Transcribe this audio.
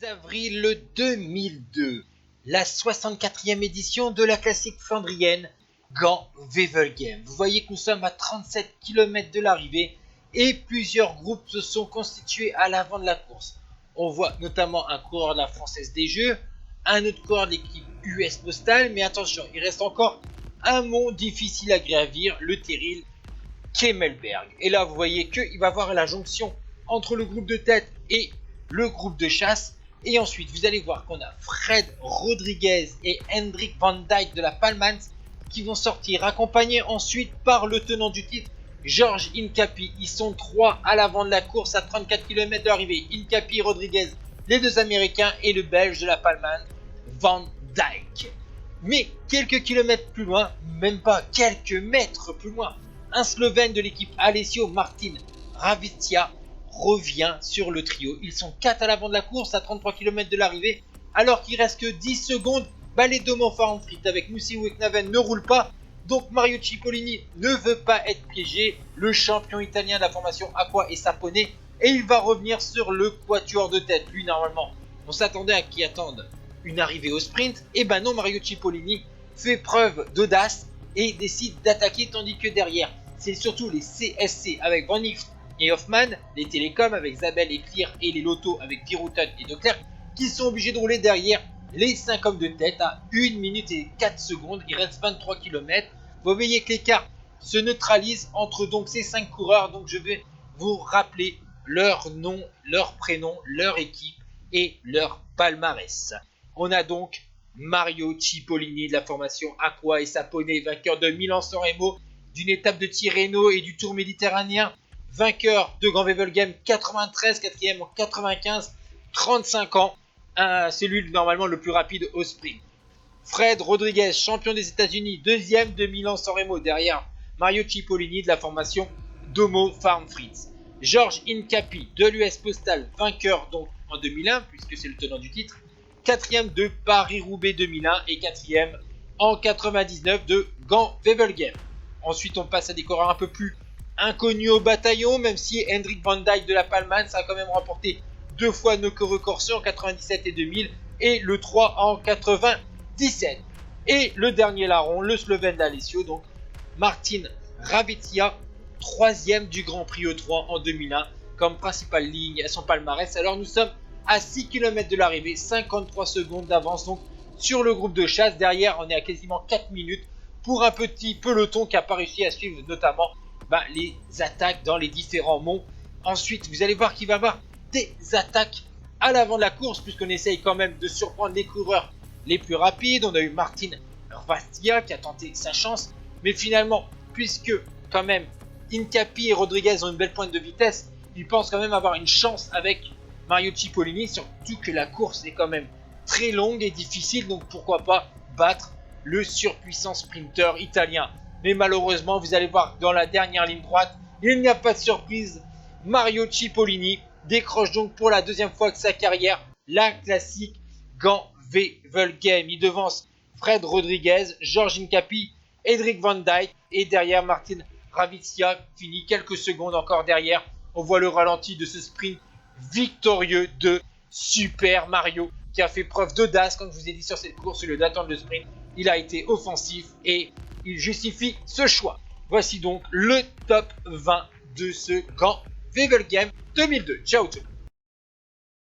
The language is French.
6 avril 2002, la 64e édition de la classique flandrienne Gand-Wevelgem. Vous voyez que nous sommes à 37 km de l'arrivée et plusieurs groupes se sont constitués à l'avant de la course. On voit notamment un coureur de la Française des Jeux, un autre coureur de l'équipe US Postal, mais attention, il reste encore un mont difficile à gravir, le terril Kemmelberg. Et là, vous voyez qu'il va y avoir la jonction entre le groupe de tête et le groupe de chasse. Et ensuite, vous allez voir qu'on a Fred Rodriguez et Hendrik Van Dijk de la Palmans qui vont sortir, accompagnés ensuite par le tenant du titre, George Hincapie. Ils sont trois à l'avant de la course à 34 km de l'arrivée. Hincapie, Rodriguez, les deux Américains et le Belge de la Palmans, Van Dijk. Mais quelques kilomètres plus loin, même pas quelques mètres plus loin, un Slovène de l'équipe Alessio Martin Ravizia revient sur le trio. Ils sont 4 à l'avant de la course à 33 km de l'arrivée, alors qu'il reste que 10 secondes. Les deux Montfarenfrit avec Moussi Weknaven ne roulent pas, donc Mario Cipollini ne veut pas être piégé, le champion italien de la formation Aqua et Sapone, et il va revenir sur le quatuor de tête. Lui, normalement, on s'attendait à qu'il attende une arrivée au sprint, et ben non, Mario Cipollini fait preuve d'audace et décide d'attaquer, tandis que derrière, c'est surtout les CSC avec Van Aert et Hoffman, les Télécoms avec Zabel et Clear et les Lotto avec Viruton et Leclerc qui sont obligés de rouler derrière les 5 hommes de tête à 1 minute et 4 secondes. Il reste 23 km. Vous voyez que l'écart se neutralise entre donc ces 5 coureurs. Donc je vais vous rappeler leur nom, leur prénom, leur équipe et leur palmarès. On a donc Mario Cipollini de la formation Aqua et Sapone, vainqueur de Milan-San Remo, d'une étape de Tirreno et du Tour méditerranéen, vainqueur de Gand-Wevelgem 93, quatrième en 95, 35 ans, c'est lui normalement le plus rapide au sprint. Fred Rodriguez, champion des États-Unis, deuxième de Milan-San Remo derrière Mario Cipollini de la formation Domo Farm-Fritz. George Hincapie de l'US Postal, vainqueur donc en 2001 puisque c'est le tenant du titre, quatrième de Paris-Roubaix 2001 et quatrième en 99 de Gand-Wevelgem. Ensuite, on passe à des coureurs un peu plus inconnus au bataillon, même si Hendrik Van Dijk de la Palmans a quand même remporté 2 fois nos records en 97 et 2000 et le 3 en 97. Et le dernier larron, le Slovène d'Alessio, donc Martin Ravizia, 3e du Grand Prix E3 en 2001 comme principale ligne à son palmarès. Alors nous sommes à 6 km de l'arrivée, 53 secondes d'avance donc sur le groupe de chasse. Derrière, on est à quasiment 4 minutes pour un petit peloton qui n'a pas réussi à suivre notamment les attaques dans les différents monts. Ensuite, vous allez voir qu'il va y avoir des attaques à l'avant de la course puisqu'on essaye quand même de surprendre les coureurs les plus rapides. On a eu Martin Ravizia qui a tenté sa chance, mais finalement, puisque quand même Hincapie et Rodriguez ont une belle pointe de vitesse, ils pensent quand même avoir une chance avec Mario Cipollini, surtout que la course est quand même très longue et difficile, donc pourquoi pas battre le surpuissant sprinter italien. Mais malheureusement, vous allez voir dans la dernière ligne droite, il n'y a pas de surprise. Mario Cipollini décroche donc pour la deuxième fois de sa carrière la classique Gand-Wevelgem. Il devance Fred Rodriguez, George Hincapie, Hendrik Van Dijk et derrière Martin Ravizia finit quelques secondes encore derrière. On voit le ralenti de ce sprint victorieux de Super Mario qui a fait preuve d'audace, comme je vous ai dit sur cette course, au lieu d'attendre le sprint. Il a été offensif et il justifie ce choix. Voici donc le top 20 de ce Gand-Wevelgem 2002. Ciao tout le monde.